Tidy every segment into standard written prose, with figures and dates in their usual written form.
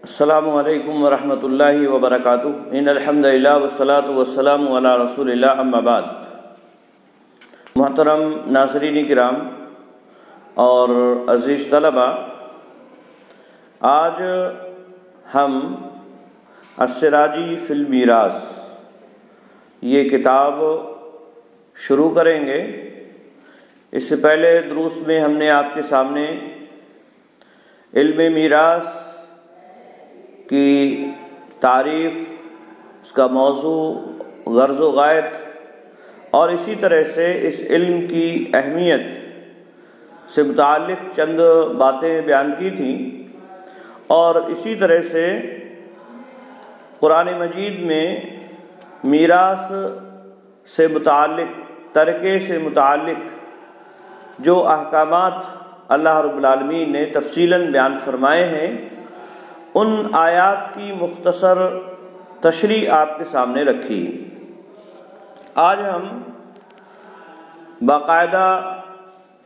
السلام علیکم ورحمۃ اللہ وبرکاتہ۔ ان الحمد للہ والصلاۃ والسلام علی رسول اللہ، اما بعد۔ محترم ناظرین کرام اور عزیز طلبہ، آج ہم السراجی فی المیراث یہ کتاب شروع کریں گے۔ اس سے پہلے دروس میں ہم نے آپ کے سامنے علم میراث کی تعریف، اس کا موضوع، غرض و غایت اور اسی طرح سے اس علم کی اہمیت سے متعلق چند باتیں بیان کی تھیں، اور اسی طرح سے قرآن مجید میں میراث سے متعلق، ترکے سے متعلق جو احکامات اللہ رب العالمین نے تفصیلاً بیان فرمائے ہیں، ان آیات کی مختصر تشریح آپ کے سامنے رکھی۔ آج ہم باقاعدہ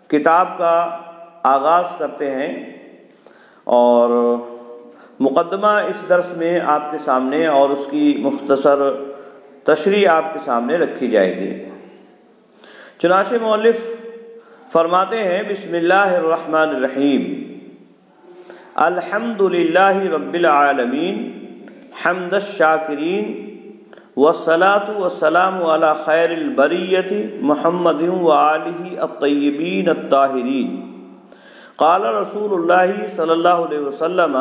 کتاب کا آغاز کرتے ہیں، اور مقدمہ اس درس میں آپ کے سامنے اور اس کی مختصر تشریح آپ کے سامنے رکھی جائے گی۔ چنانچہ مؤلف فرماتے ہیں: بسم اللہ الرحمن الرحیم، الحمد للہ رب العالمین حمد الشاکرین، والصلاة والسلام علی خیر البریۃ محمد وآلہ الطیبین الطاہرین۔ قال رسول اللہ صلی اللہ علیہ وسلم: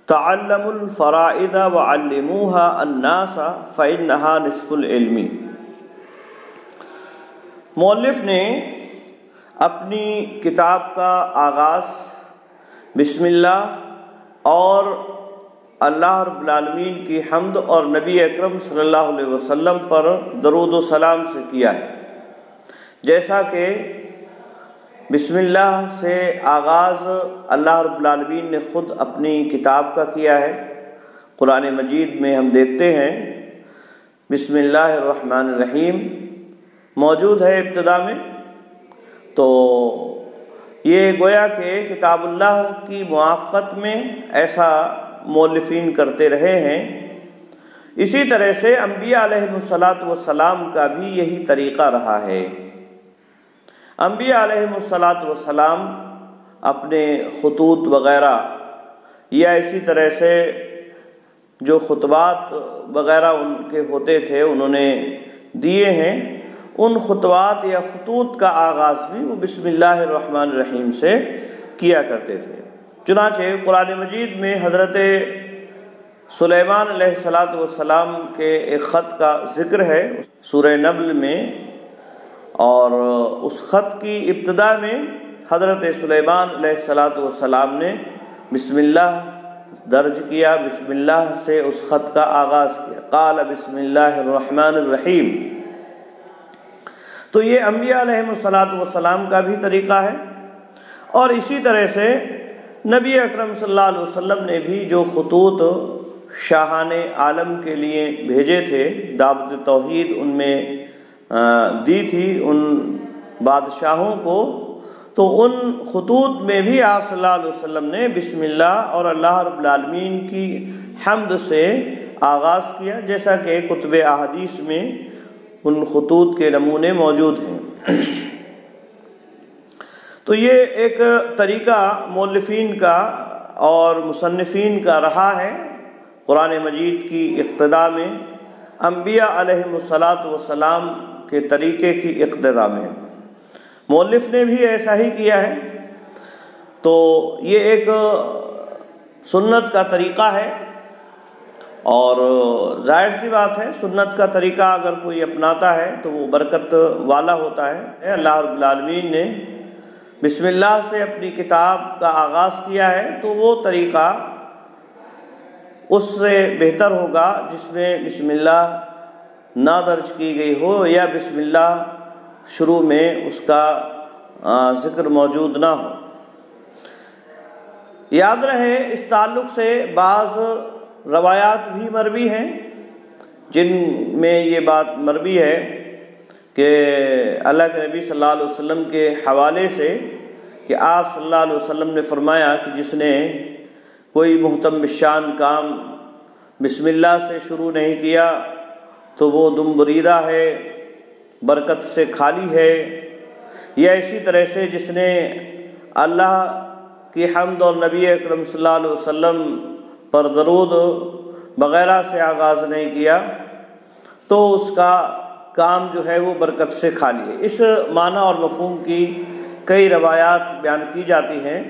تعلموا الفرائض وعلموها الناس فإنها نصف العلم۔ مؤلف نے اپنی کتاب کا آغاز بسم اللہ اور اللہ رب العالمین کی حمد اور نبی اکرم صلی اللہ علیہ وسلم پر درود و سلام سے کیا ہے۔ جیسا کہ بسم اللہ سے آغاز اللہ رب العالمین نے خود اپنی کتاب کا کیا ہے۔ قرآن مجید میں ہم دیکھتے ہیں بسم اللہ الرحمن الرحیم موجود ہے ابتدا میں، تو یہ گویا کہ کتاب اللہ کی موافقت میں ایسا مؤلفین کرتے رہے ہیں۔ اسی طرح سے انبیاء علیہم الصلاۃ والسلام کا بھی یہی طریقہ رہا ہے۔ انبیاء علیہم الصلاۃ والسلام اپنے خطوط وغیرہ یا اسی طرح سے جو خطبات وغیرہ ان کے ہوتے تھے انہوں نے دیے ہیں، ان خطوات یا خطوط کا آغاز بھی وہ بسم اللہ الرحمن الرحیم سے کیا کرتے تھے۔ چنانچہ قرآن مجید میں حضرت سلیمان علیہ السلام کے ایک خط کا ذکر ہے سورہ نمل میں، اور اس خط کی ابتدا میں حضرت سلیمان علیہ السلام نے بسم اللہ درج کیا، بسم اللہ سے اس خط کا آغاز کیا، قال بسم اللہ الرحمن الرحیم۔ تو یہ انبیاء علیہم السلام کا بھی طریقہ ہے، اور اسی طرح سے نبی اکرم صلی اللہ علیہ وسلم نے بھی جو خطوط شاہان عالم کے لیے بھیجے تھے، دعوت توحید ان میں دی تھی ان بادشاہوں کو، تو ان خطوط میں بھی آپ صلی اللہ علیہ وسلم نے بسم اللہ اور اللہ رب العالمین کی حمد سے آغاز کیا، جیسا کہ کتب احادیث میں ان خطوط کے نمونے موجود ہیں۔ تو یہ ایک طریقہ مؤلفین کا اور مصنفین کا رہا ہے قرآن مجید کی اقتداء میں، انبیاء علیہم السلام کے طریقے کی اقتداء میں۔ مؤلف نے بھی ایسا ہی کیا ہے، تو یہ ایک سنت کا طریقہ ہے، اور ظاہر سی بات ہے سنت کا طریقہ اگر کوئی اپناتا ہے تو وہ برکت والا ہوتا ہے۔ اللہ رب العالمین نے بسم اللہ سے اپنی کتاب کا آغاز کیا ہے، تو وہ طریقہ اس سے بہتر ہوگا جس میں بسم اللہ نہ درج کی گئی ہو، یا بسم اللہ شروع میں اس کا ذکر موجود نہ ہو۔ یاد رہے اس تعلق سے بعض روایات بھی مروی ہیں جن میں یہ بات مروی ہے کہ اللہ کے نبی صلی اللہ علیہ وسلم کے حوالے سے کہ آپ صلی اللہ علیہ وسلم نے فرمایا کہ جس نے کوئی محتم بالشان کام بسم اللہ سے شروع نہیں کیا تو وہ دم بریدہ ہے، برکت سے خالی ہے۔ یا اسی طرح سے جس نے اللہ کی حمد اور نبی اکرم صلی اللہ علیہ وسلم پر درود وغیرہ سے آغاز نہیں کیا تو اس کا کام جو ہے وہ برکت سے خالی ہے۔ اس معنی اور مفہوم کی کئی روایات بیان کی جاتی ہیں،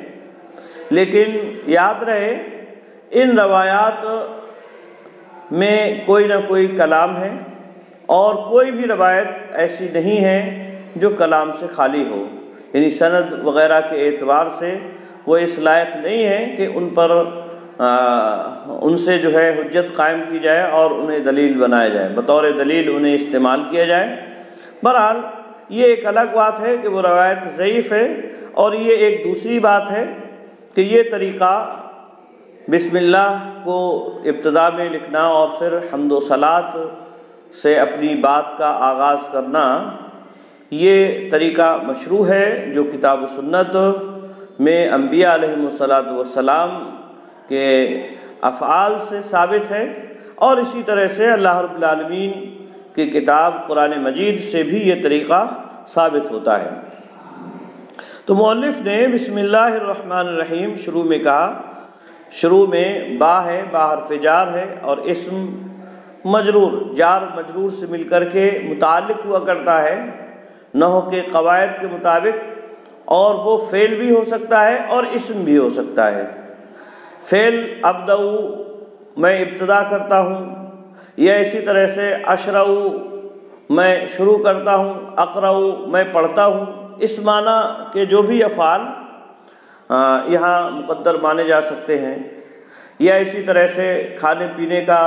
لیکن یاد رہے ان روایات میں کوئی نہ کوئی کلام ہے، اور کوئی بھی روایت ایسی نہیں ہے جو کلام سے خالی ہو، یعنی سند وغیرہ کے اعتبار سے وہ اس لائق نہیں ہے کہ ان پر ان سے جو ہے حجت قائم کی جائے اور انہیں دلیل بنایا جائے، بطور دلیل انہیں استعمال کیا جائے۔ بہرحال یہ ایک الگ بات ہے کہ وہ روایت ضعیف ہے، اور یہ ایک دوسری بات ہے کہ یہ طریقہ بسم اللہ کو ابتدا میں لکھنا اور پھر حمد و صلات سے اپنی بات کا آغاز کرنا، یہ طریقہ مشروع ہے جو کتاب و سنت میں انبیاء علیہم الصلاۃ والسلام کے افعال سے ثابت ہے، اور اسی طرح سے اللہ رب العالمین کی کتاب قرآن مجید سے بھی یہ طریقہ ثابت ہوتا ہے۔ تو مؤلف نے بسم اللہ الرحمن الرحیم شروع میں کہا، شروع میں با ہے، با حرف جار ہے، اور اسم مجرور، جار مجرور سے مل کر کے متعلق ہوا کرتا ہے نحو کے قواعد کے مطابق، اور وہ فعل بھی ہو سکتا ہے اور اسم بھی ہو سکتا ہے۔ فعل ابدؤ میں ابتدا کرتا ہوں، یا اسی طرح سے اشرع میں شروع کرتا ہوں، اقرأ میں پڑھتا ہوں، اس معنی کے جو بھی افعال یہاں مقدر مانے جا سکتے ہیں۔ یا اسی طرح سے کھانے پینے کا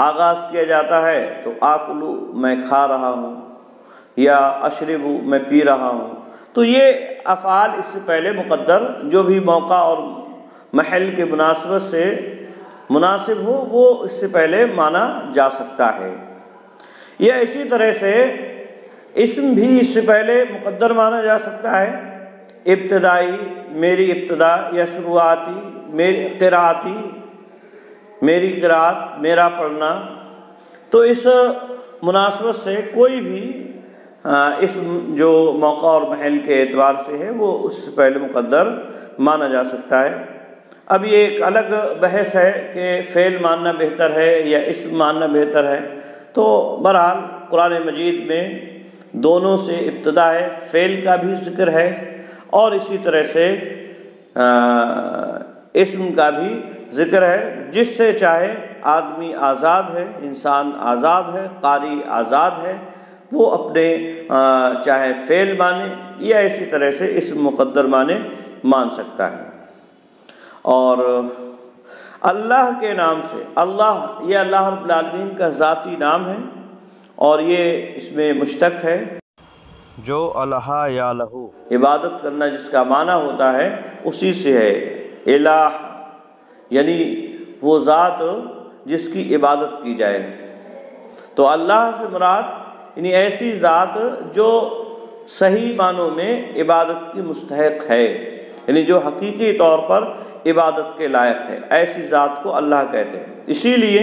آغاز کیا جاتا ہے تو آکلو میں کھا رہا ہوں، یا اشرب میں پی رہا ہوں، تو یہ افعال اس سے پہلے مقدر جو بھی موقع اور محل کے مناسبت سے مناسب ہو وہ اس سے پہلے مانا جا سکتا ہے۔ یا اسی طرح سے اسم بھی اس سے پہلے مقدر مانا جا سکتا ہے، ابتدائی میری ابتدا، یا شروعاتی میری قراءتی میری قراءت، میرا پڑھنا۔ تو اس مناسبت سے کوئی بھی اسم جو موقع اور محل کے اعتبار سے ہے وہ اس سے پہلے مقدر مانا جا سکتا ہے۔ اب یہ ایک الگ بحث ہے کہ فعل ماننا بہتر ہے یا اسم ماننا بہتر ہے، تو بہرحال قرآن مجید میں دونوں سے ابتدا ہے، فعل کا بھی ذکر ہے اور اسی طرح سے اسم کا بھی ذکر ہے۔ جس سے چاہے آدمی آزاد ہے، انسان آزاد ہے، قاری آزاد ہے، وہ اپنے چاہے فعل مانے یا اسی طرح سے اسم مقدر مانے مان سکتا ہے۔ اور اللہ کے نام سے، اللہ یہ اللہ رب العالمین کا ذاتی نام ہے، اور یہ اس میں مشتق ہے جو الہ یا لہو، عبادت کرنا جس کا معنی ہوتا ہے اسی سے ہے۔ الہ یعنی وہ ذات جس کی عبادت کی جائے، تو اللہ سے مراد یعنی ایسی ذات جو صحیح معنوں میں عبادت کی مستحق ہے، یعنی جو حقیقی طور پر عبادت کے لائق ہے، ایسی ذات کو اللہ کہتے ہیں۔ اسی لیے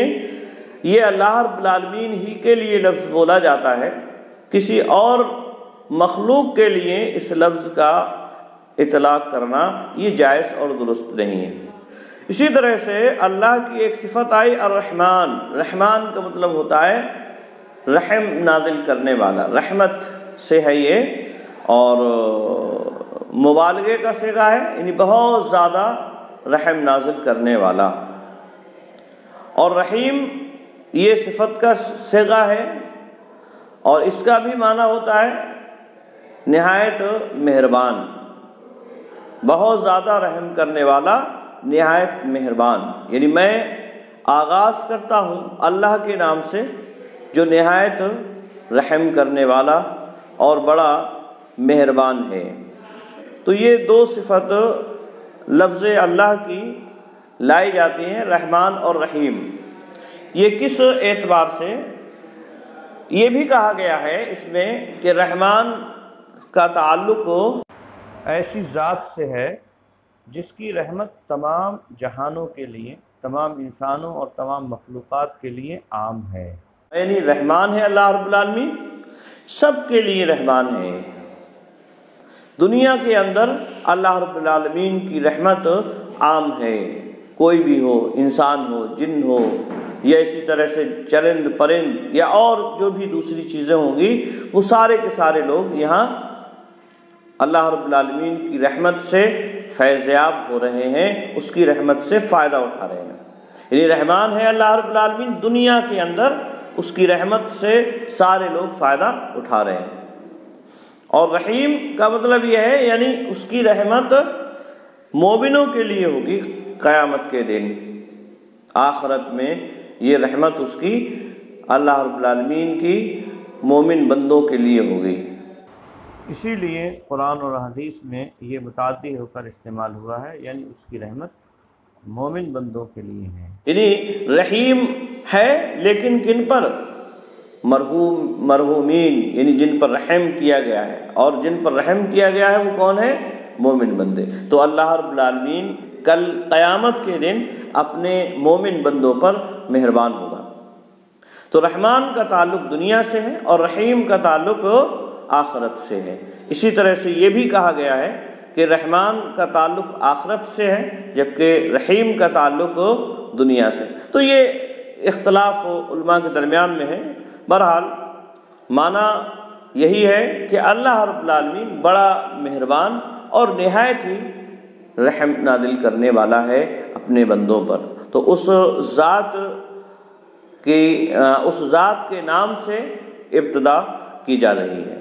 یہ اللہ رب العالمین ہی کے لیے لفظ بولا جاتا ہے، کسی اور مخلوق کے لیے اس لفظ کا اطلاق کرنا یہ جائز اور درست نہیں ہے۔ اسی طرح سے اللہ کی ایک صفت آئی الرحمن، رحمان کا مطلب ہوتا ہے رحم نازل کرنے والا، رحمت سے ہے یہ، اور مبالغے کا صیغہ ہے، یعنی بہت زیادہ رحم نازل کرنے والا۔ اور رحیم یہ صفت کا صیغہ ہے، اور اس کا بھی معنی ہوتا ہے نہایت مہربان، بہت زیادہ رحم کرنے والا، نہایت مہربان۔ یعنی میں آغاز کرتا ہوں اللہ کے نام سے جو نہایت رحم کرنے والا اور بڑا مہربان ہے۔ تو یہ دو صفت لفظ اللہ کی لائی جاتی ہیں، رحمان اور رحیم۔ یہ کس اعتبار سے؟ یہ بھی کہا گیا ہے اس میں کہ رحمان کا تعلق ایسی ذات سے ہے جس کی رحمت تمام جہانوں کے لیے، تمام انسانوں اور تمام مخلوقات کے لیے عام ہے۔ یعنی رحمان ہے اللہ رب العالمین، سب کے لیے رحمان ہے۔ دنیا کے اندر اللہ رب العالمین کی رحمت عام ہے، کوئی بھی ہو، انسان ہو، جن ہو، یا اسی طرح سے چرند پرند یا اور جو بھی دوسری چیزیں ہوں گی، وہ سارے کے سارے لوگ یہاں اللہ رب العالمین کی رحمت سے فیض یاب ہو رہے ہیں، اس کی رحمت سے فائدہ اٹھا رہے ہیں۔ یعنی رحمان ہے اللہ رب العالمین، دنیا کے اندر اس کی رحمت سے سارے لوگ فائدہ اٹھا رہے ہیں۔ اور رحیم کا مطلب یہ ہے یعنی اس کی رحمت مومنوں کے لیے ہوگی قیامت کے دن، آخرت میں یہ رحمت اس کی اللہ رب العالمین کی مومن بندوں کے لیے ہوگی۔ اسی لیے قرآن اور حدیث میں یہ متعدی ہو کر استعمال ہوا ہے، یعنی اس کی رحمت مومن بندوں کے لیے ہے۔ یعنی رحیم ہے لیکن کن پر؟ مرحومین، یعنی جن پر رحم کیا گیا ہے، اور جن پر رحم کیا گیا ہے وہ کون ہے؟ مومن بندے۔ تو اللہ رب العالمین کل قیامت کے دن اپنے مومن بندوں پر مہربان ہوگا۔ تو رحمان کا تعلق دنیا سے ہے اور رحیم کا تعلق آخرت سے ہے۔ اسی طرح سے یہ بھی کہا گیا ہے کہ رحمان کا تعلق آخرت سے ہے جبکہ رحیم کا تعلق دنیا سے۔ تو یہ اختلاف علماء کے درمیان میں ہے۔ بہرحال معنی یہی ہے کہ اللہ رب العالمین بڑا مہربان اور نہایت ہی رحم نازل کرنے والا ہے اپنے بندوں پر۔ تو اس ذات کے نام سے ابتدا کی جا رہی ہے۔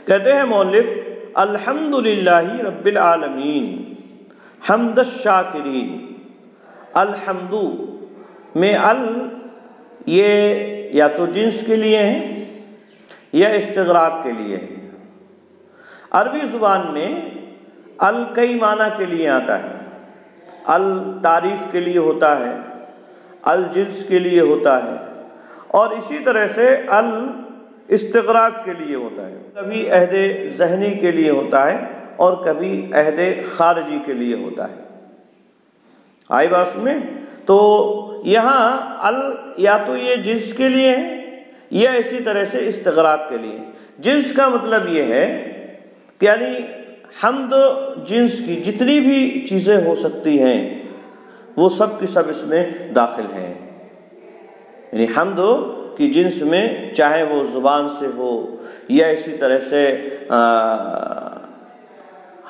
کہتے ہیں مؤلف الحمدللہ رب العالمین حمد الشاکرین۔ الحمد میں یہ یا تو جنس کے لیے ہے یا استغراق کے لیے ہے۔ عربی زبان میں کئی معنی کے لیے آتا ہے۔ تعریف کے لیے ہوتا ہے، الجنس کے لیے ہوتا ہے، اور اسی طرح سے استغراق کے لیے ہوتا ہے۔ کبھی عہد ذہنی کے لیے ہوتا ہے اور کبھی عہد خارجی کے لیے ہوتا ہے۔ آئی بات میں؟ تو یہاں یا تو یہ جنس کے لیے ہے یا اسی طرح سے استغراق کے لیے۔ جنس کا مطلب یہ ہے کہ یعنی حمد جنس کی جتنی بھی چیزیں ہو سکتی ہیں وہ سب کی سب اس میں داخل ہیں۔ یعنی حمد کی جنس میں چاہے وہ زبان سے ہو یا اسی طرح سے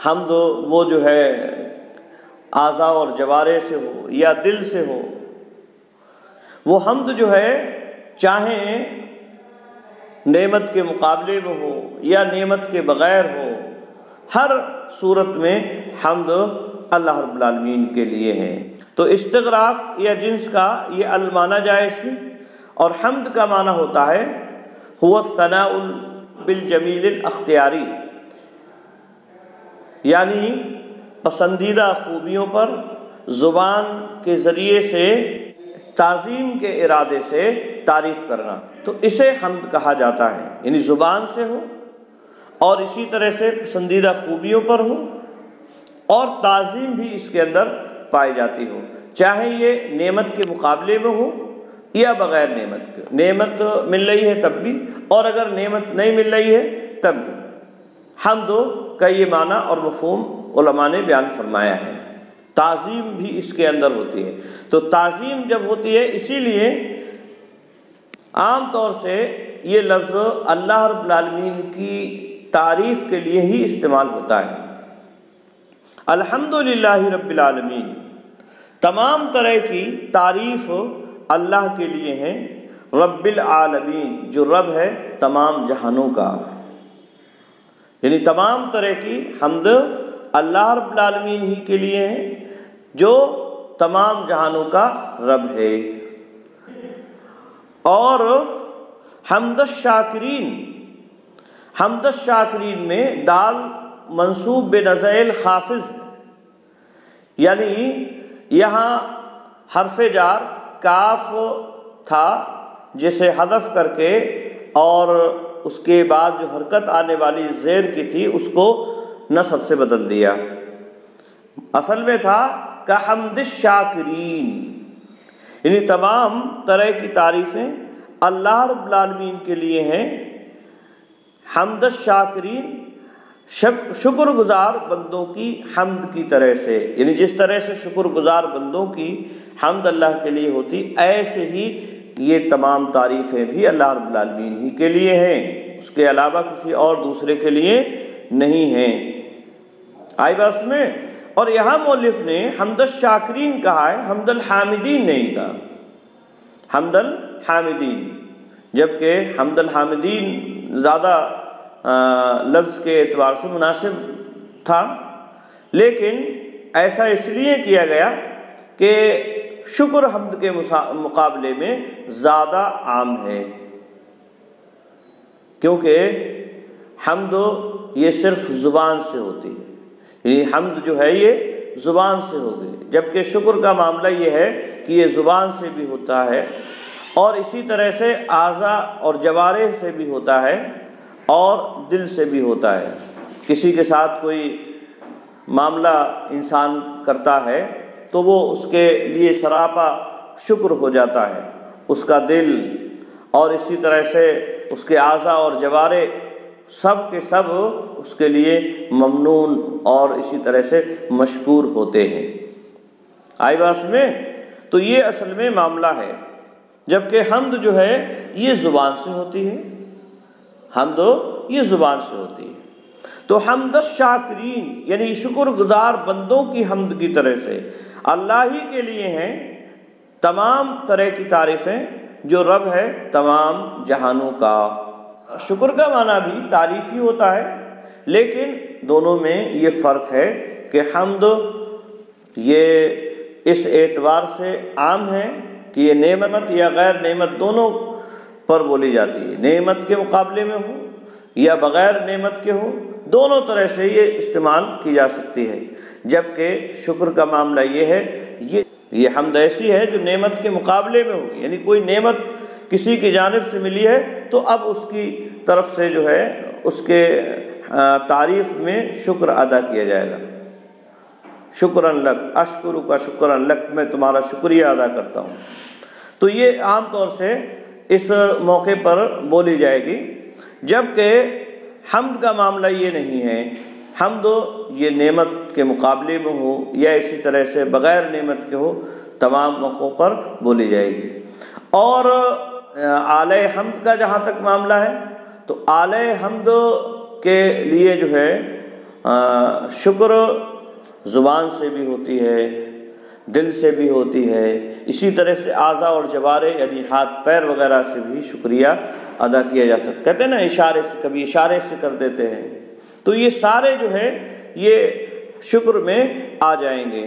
حمد وہ جو ہے اعضاء اور جوارح سے ہو یا دل سے ہو، وہ حمد جو ہے چاہے نعمت کے مقابلے میں ہو یا نعمت کے بغیر ہو، ہر صورت میں حمد اللہ رب العالمین کے لیے ہے۔ تو استغراق یا جنس کا یہ مانا جائے اس میں، اور حمد کا معنی ہوتا ہے هو الثناء بالجمیل الاختیاری، یعنی پسندیدہ خوبیوں پر زبان کے ذریعے سے تعظیم کے ارادے سے تعریف کرنا، تو اسے حمد کہا جاتا ہے۔ یعنی زبان سے ہو اور اسی طرح سے پسندیدہ خوبیوں پر ہو اور تعظیم بھی اس کے اندر پائی جاتی ہو، چاہے یہ نعمت کے مقابلے میں ہو یا بغیر نعمت کے۔ نعمت مل رہی ہے تب بھی، اور اگر نعمت نہیں مل رہی ہے تب بھی۔ حمد کا یہ معنی اور مفہوم علماء نے بیان فرمایا ہے۔ تعظیم بھی اس کے اندر ہوتی ہے۔ تو تعظیم جب ہوتی ہے، اسی لیے عام طور سے یہ لفظ اللہ رب العالمین کی تعریف کے لیے ہی استعمال ہوتا ہے۔ الحمدللہ رب العالمین، تمام طرح کی تعریف اللہ کے لیے ہے۔ رب العالمین، جو رب ہے تمام جہانوں کا، یعنی تمام طرح کی حمد اللہ رب العالمین ہی کے لیے ہے جو تمام جہانوں کا رب ہے۔ اور حمد الشاکرین، حمد الشاکرین میں دال منصوب بنزع الخافض، یعنی یہاں حرف جار کاف تھا جسے حذف کر کے اور اس کے بعد جو حرکت آنے والی زیر کی تھی اس کو نصب سے بدل دیا۔ اصل میں تھا کحمد الشاکرین، یعنی تمام طرح کی تعریفیں اللہ رب العالمین کے لیے ہیں۔ حمد الشاکرین، شکر گزار بندوں کی حمد کی طرح سے، یعنی جس طرح سے شکر گزار بندوں کی حمد اللہ کے لیے ہوتی، ایسے ہی یہ تمام تعریفیں بھی اللہ رب العالمین ہی کے لیے ہیں، اس کے علاوہ کسی اور دوسرے کے لیے نہیں ہیں۔ آئی بات میں؟ اور یہاں مؤلف نے حمد الشاکرین کہا ہے، حمد الحامدین نہیں کہا، حمد الحامدین، جبکہ حمد الحامدین زیادہ لفظ کے اعتبار سے مناسب تھا، لیکن ایسا اس لیے کیا گیا کہ شکر حمد کے مقابلے میں زیادہ عام ہے، کیونکہ حمد یہ صرف زبان سے ہوتی ہے، یعنی حمد جو ہے یہ زبان سے ہوگی، جبکہ شکر کا معاملہ یہ ہے کہ یہ زبان سے بھی ہوتا ہے اور اسی طرح سے اعضاء اور جوارح سے بھی ہوتا ہے اور دل سے بھی ہوتا ہے۔ کسی کے ساتھ کوئی معاملہ انسان کرتا ہے تو وہ اس کے لیے سراپا شکر ہو جاتا ہے، اس کا دل اور اسی طرح سے اس کے اعضاء اور جوارح سب کے سب اس کے لیے ممنون اور اسی طرح سے مشکور ہوتے ہیں۔ آئی بات میں؟ تو یہ اصل میں معاملہ ہے، جبکہ حمد جو ہے یہ زبان سے ہوتی ہے، حمد یہ زبان سے ہوتی ہے۔ تو حمد الشاکرین یعنی شکر گزار بندوں کی حمد کی طرح سے اللہ ہی کے لیے ہیں تمام طرح کی تعریفیں، جو رب ہے تمام جہانوں کا۔ شکر کا معنی بھی تعریف ہی ہوتا ہے، لیکن دونوں میں یہ فرق ہے کہ حمد یہ اس اعتبار سے عام ہے کہ یہ نعمت یا غیر نعمت دونوں پر بولی جاتی ہے، نعمت کے مقابلے میں ہو یا بغیر نعمت کے ہو، دونوں طرح سے یہ استعمال کی جا سکتی ہے۔ جبکہ شکر کا معاملہ یہ ہے، یہ حمد ایسی ہے جو نعمت کے مقابلے میں ہوگی، یعنی کوئی نعمت کسی کی جانب سے ملی ہے تو اب اس کی طرف سے جو ہے اس کے تعریف میں شکر ادا کیا جائے گا۔ شکراً لک، اشکرک شکراً لک، میں تمہارا شکریہ ادا کرتا ہوں۔ تو یہ عام طور سے اس موقع پر بولی جائے گی، جبکہ حمد کا معاملہ یہ نہیں ہے، حمد یہ نعمت کے مقابلے میں ہو یا اسی طرح سے بغیر نعمت کے ہو، تمام موقعوں پر بولی جائے گی۔ اور اعلی حمد کا جہاں تک معاملہ ہے تو اعلی حمد کے لیے جو ہے شکر زبان سے بھی ہوتی ہے، دل سے بھی ہوتی ہے، اسی طرح سے اعضاء اور جوارح یعنی ہاتھ پیر وغیرہ سے بھی شکریہ ادا کیا جا سکتا ہے۔ کہتے ہیں نا اشارے سے، کبھی اشارے سے کر دیتے ہیں، تو یہ سارے جو ہے یہ شکر میں آ جائیں گے۔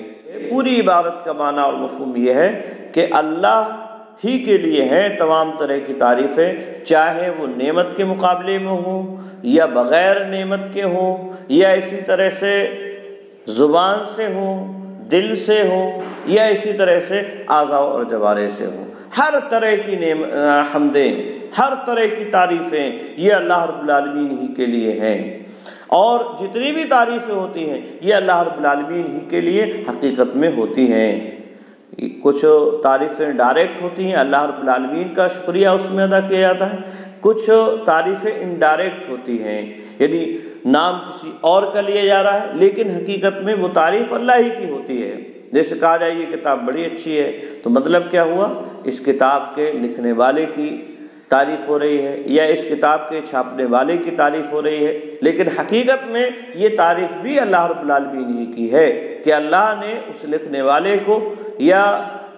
پوری عبادت کا معنی اور مفہوم یہ ہے کہ اللہ ہی کے لیے ہیں تمام طرح کی تعریفیں، چاہے وہ نعمت کے مقابلے میں ہوں یا بغیر نعمت کے ہوں یا اسی طرح سے زبان سے ہوں، دل سے ہوں یا اسی طرح سے اعضاء اور جوارح سے ہوں، ہر طرح کی حمدیں، ہر طرح کی تعریفیں یہ اللہ رب العالمین ہی کے لیے ہیں، اور جتنی بھی تعریفیں ہوتی ہیں یہ اللہ رب العالمین ہی کے لیے حقیقت میں ہوتی ہیں۔ کچھ تعریفیں ڈائریکٹ ہوتی ہیں، اللہ رب العالمین کا شکریہ اس میں ادا کیا جاتا ہے، کچھ تعریفیں انڈائریکٹ ہوتی ہیں، یعنی نام کسی اور کا لیا جا رہا ہے لیکن حقیقت میں وہ تعریف اللہ ہی کی ہوتی ہے۔ جیسے کہا جائے یہ کتاب بڑی اچھی ہے تو مطلب کیا ہوا، اس کتاب کے لکھنے والے کی تعریف ہو رہی ہے یا اس کتاب کے چھاپنے والے کی تعریف ہو رہی ہے، لیکن حقیقت میں یہ تعریف بھی اللہ رب العالمین ہی کی ہے کہ اللہ نے اس لکھنے والے کو یا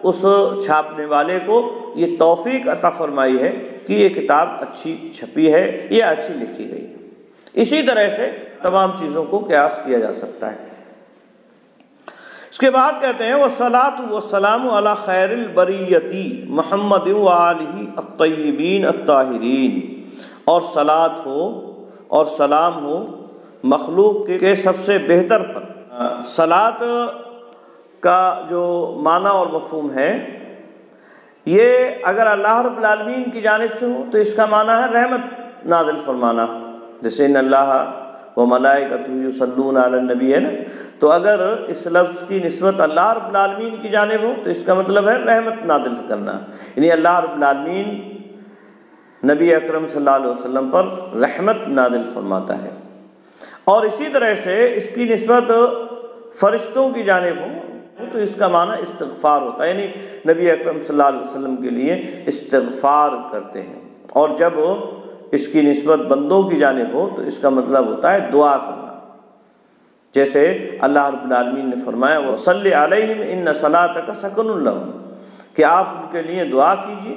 اس چھاپنے والے کو یہ توفیق عطا فرمائی ہے کہ یہ کتاب اچھی چھپی ہے یا اچھی لکھی گئی ہے۔ اسی طرح سے تمام چیزوں کو قیاس کیا جا سکتا ہے۔ اس کے بعد کہتے ہیں وَالصَّلَاةُ وَالسَّلَامُ عَلَى خَيْرِ الْبَرِيَّةِ محمد وآلہ الطیبین الطاہرین، اور صلاۃ ہو اور سلام ہو مخلوق کے سب سے بہتر پر۔ صلاۃ کا جو معنی اور مفہوم ہے یہ اگر اللہ رب العالمین کی جانب سے ہو تو اس کا معنی ہے رحمت، نازل فرمانا، جیسے ان اللہ و ملائکتہ یصلون علی النبی ہے نا، تو اگر اس لفظ کی نسبت اللہ رب العالمین کی جانب ہو تو اس کا مطلب ہے رحمت نازل کرنا، یعنی اللہ رب العالمین نبی اکرم صلی اللہ علیہ وسلم پر رحمت نازل فرماتا ہے۔ اور اسی طرح سے اس کی نسبت فرشتوں کی جانب ہو تو اس کا معنی استغفار ہوتا ہے، یعنی نبی اکرم صلی اللہ علیہ وسلم کے لیے استغفار کرتے ہیں۔ اور جب اس کی نسبت بندوں کی جانب ہو تو اس کا مطلب ہوتا ہے دعا کرنا، جیسے اللہ رب العالمین نے فرمایا وَصَلِّ عَلَيْهِمْ إِنَّ صَلَاتَكَ سَكَنٌ لَهُمْ، کہ آپ ان کے لیے دعا کیجیے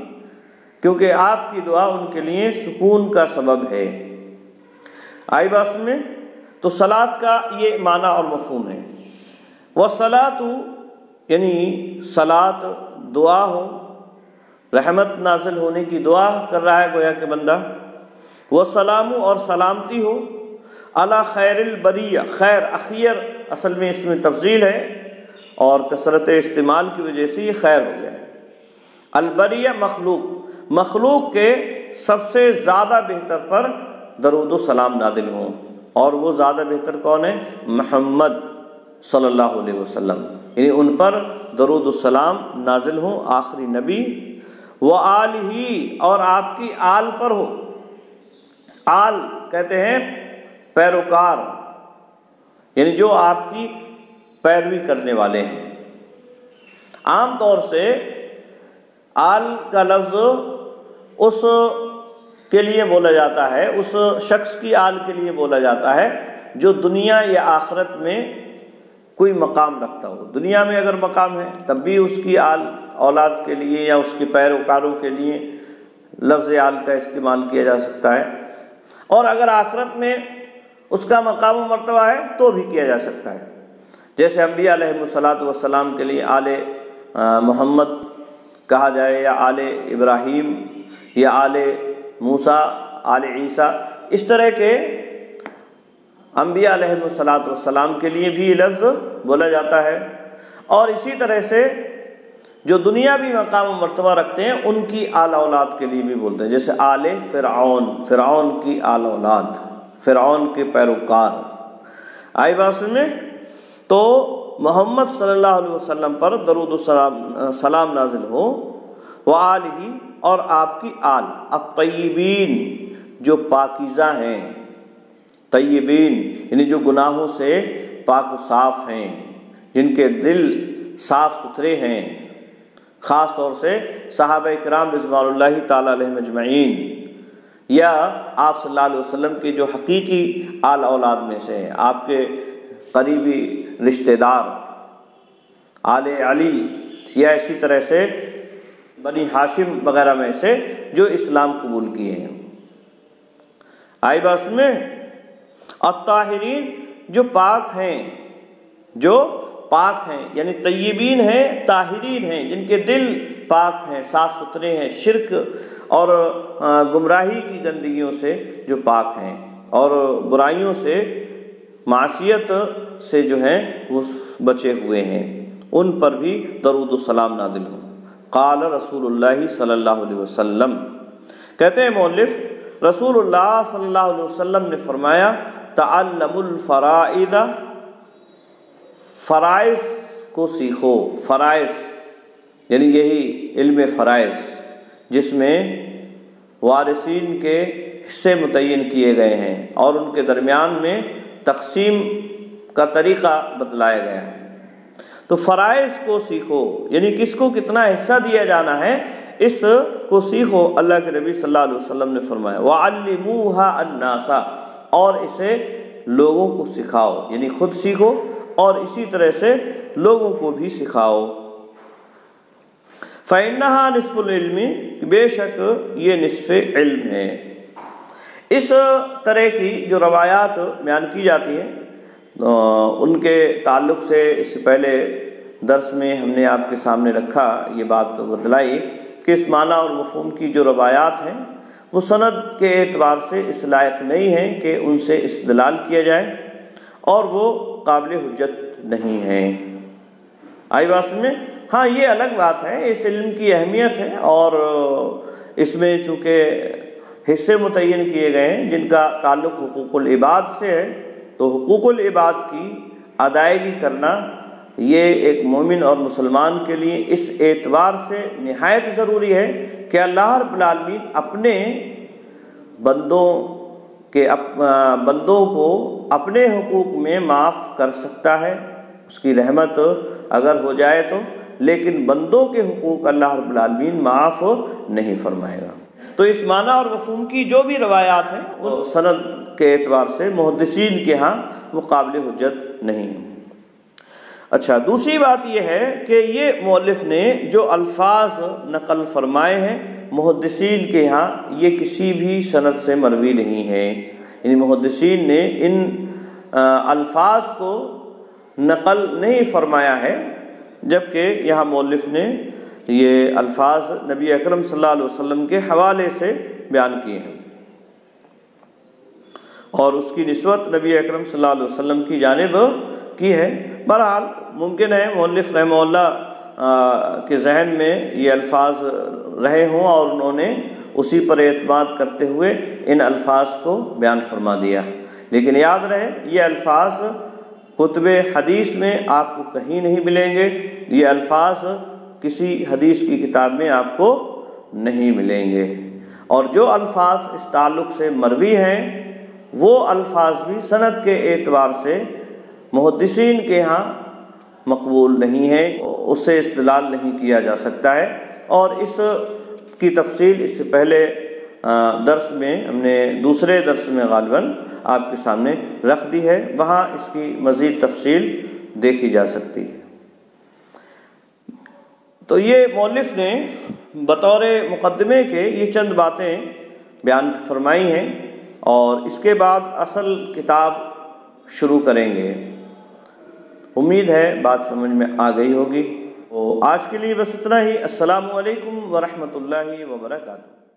کیونکہ آپ کی دعا ان کے لیے سکون کا سبب ہے۔ آئی بات میں تو صلاۃ کا یہ معنی اور مفہوم ہے۔ وَصَلَاتُ یعنی صلاۃ دعا ہو، رحمت نازل ہونے کی دعا کر رہا ہے گویا کہ بندہ۔ وَسَلَامُ اور سلامتی ہو، عَلَى خَيْرِ الْبَرِيَّةِ، خیر اخیر اصل میں اس میں تفضیل ہے اور کثرت استعمال کی وجہ سے یہ خیر ہو گیا ہے۔ البریہ مخلوق، مخلوق کے سب سے زیادہ بہتر پر درود و سلام نازل ہوں، اور وہ زیادہ بہتر کون ہے؟ محمد صلی اللہ علیہ وسلم، یعنی ان پر درود و سلام نازل ہوں، آخری نبی۔ وآلہ اور آپ کی آل پر ہو، آل کہتے ہیں پیروکار، یعنی جو آپ کی پیروی کرنے والے ہیں۔ عام طور سے آل کا لفظ اس کے لیے بولا جاتا ہے، اس شخص کی آل کے لیے بولا جاتا ہے جو دنیا یا آخرت میں کوئی مقام رکھتا ہو۔ دنیا میں اگر مقام ہے تب بھی اس کی آل اولاد کے لیے یا اس کے پیروکاروں کے لیے لفظ آل کا استعمال کیا جا سکتا ہے، اور اگر آخرت میں اس کا مقام و مرتبہ ہے تو بھی کیا جا سکتا ہے، جیسے انبیاء علیہ الصلاۃ والسلام کے لیے آل محمد کہا جائے، یا آل ابراہیم، یا آل موسیٰ، آل عیسیٰ، اس طرح کے انبیاء علیہ الصلاۃ والسلام کے لیے بھی یہ لفظ بولا جاتا ہے۔ اور اسی طرح سے جو دنیاوی مقام و مرتبہ رکھتے ہیں ان کی آل اولاد کے لیے بھی بولتے ہیں، جیسے آل فرعون، فرعون کی آل اولاد، فرعون کے پیروکار۔ آئی بات سمجھ میں؟ تو محمد صلی اللہ علیہ وسلم پر درود و سلام نازل ہو، وآلہ اور آپ کی آل، الطیبین جو پاکیزہ ہیں، طیبین یعنی جو گناہوں سے پاک و صاف ہیں، جن کے دل صاف ستھرے ہیں، خاص طور سے صحابہ کرام رضوان اللہ تعالیٰ علیہم اجمعین، یا آپ صلی اللہ علیہ وسلم کے جو حقیقی آل اولاد میں سے ہیں، آپ کے قریبی رشتہ دار آل علی، یا اسی طرح سے بنی ہاشم وغیرہ میں سے جو اسلام قبول کیے ہیں۔ آئی بات میں الطاہرین جو پاک ہیں، جو پاک ہیں، یعنی طیبین ہیں، طاہرین ہیں، جن کے دل پاک ہیں، صاف ستھرے ہیں، شرک اور گمراہی کی گندگیوں سے جو پاک ہیں، اور برائیوں سے، معصیت سے جو ہیں وہ بچے ہوئے ہیں، ان پر بھی درود و سلام نازل ہوں۔ قال رسول اللہ صلی اللہ علیہ وسلم، کہتے ہیں مؤلف رسول اللہ صلی اللہ علیہ وسلم نے فرمایا تعلم الفرائض، فرائض کو سیکھو، فرائض یعنی یہی علم فرائض جس میں وارثین کے حصے متعین کیے گئے ہیں اور ان کے درمیان میں تقسیم کا طریقہ بتلایا گیا ہے۔ تو فرائض کو سیکھو، یعنی کس کو کتنا حصہ دیا جانا ہے اس کو سیکھو۔ اللہ کے نبی صلی اللہ علیہ وسلم نے فرمایا وَعَلِّمُوهَا النَّاسَ، اور اسے لوگوں کو سکھاؤ، یعنی خود سیکھو اور اسی طرح سے لوگوں کو بھی سکھاؤ۔ فَإِنَّهَا نِصْفُ الْعِلْمِ، بے شک یہ نصف علم ہے۔ اس طرح کی جو روایات بیان کی جاتی ہیں ان کے تعلق سے اس سے پہلے درس میں ہم نے آپ کے سامنے رکھا، یہ بات بتلائی کہ اس معنی اور مفہوم کی جو روایات ہیں وہ سند کے اعتبار سے اس لائق نہیں ہیں کہ ان سے استدلال کیا جائے، اور وہ قابل حجت نہیں ہیں۔ آئی بات میں؟ ہاں یہ الگ بات ہے، اس علم کی اہمیت ہے، اور اس میں چونکہ حصے متعین کیے گئے ہیں جن کا تعلق حقوق العباد سے ہے، تو حقوق العباد کی ادائیگی کرنا یہ ایک مومن اور مسلمان کے لیے اس اعتبار سے نہایت ضروری ہے کہ اللہ رب العالمین اپنے بندوں کو اپنے حقوق میں معاف کر سکتا ہے، اس کی رحمت اگر ہو جائے تو، لیکن بندوں کے حقوق اللہ رب العالمین معاف نہیں فرمائے گا۔ تو اس معنی اور مفہوم کی جو بھی روایات ہیں وہ سند کے اعتبار سے محدثین کے ہاں وہ قابل حجت نہیں ہیں۔ اچھا، دوسری بات یہ ہے کہ یہ مؤلف نے جو الفاظ نقل فرمائے ہیں محدثین کے ہاں یہ کسی بھی سند سے مروی نہیں ہے، یعنی محدثین نے ان الفاظ کو نقل نہیں فرمایا ہے، جبکہ یہاں مؤلف نے یہ الفاظ نبی اکرم صلی اللہ علیہ وسلم کے حوالے سے بیان کیے ہیں اور اس کی نسبت نبی اکرم صلی اللہ علیہ وسلم کی جانب کی ہے۔ بہرحال ممکن ہے مؤلف رحمہ اللہ کے ذہن میں یہ الفاظ رہے ہوں اور انہوں نے اسی پر اعتماد کرتے ہوئے ان الفاظ کو بیان فرما دیا، لیکن یاد رہے یہ الفاظ کتب حدیث میں آپ کو کہیں نہیں ملیں گے، یہ الفاظ کسی حدیث کی کتاب میں آپ کو نہیں ملیں گے، اور جو الفاظ اس تعلق سے مروی ہیں وہ الفاظ بھی سند کے اعتبار سے محدثین کے ہاں مقبول نہیں ہیں، اس سے استدلال نہیں کیا جا سکتا ہے، اور اس کی تفصیل اس سے پہلے درس میں ہم نے دوسرے درس میں غالباً آپ کے سامنے رکھ دی ہے، وہاں اس کی مزید تفصیل دیکھی جا سکتی ہے۔ تو یہ مؤلف نے بطور مقدمے کے یہ چند باتیں بیان فرمائی ہیں، اور اس کے بعد اصل کتاب شروع کریں گے۔ امید ہے بات سمجھ میں آ گئی ہوگی۔ تو آج کے لیے بس اتنا ہی۔ السلام علیکم ورحمۃ اللہ وبرکاتہ۔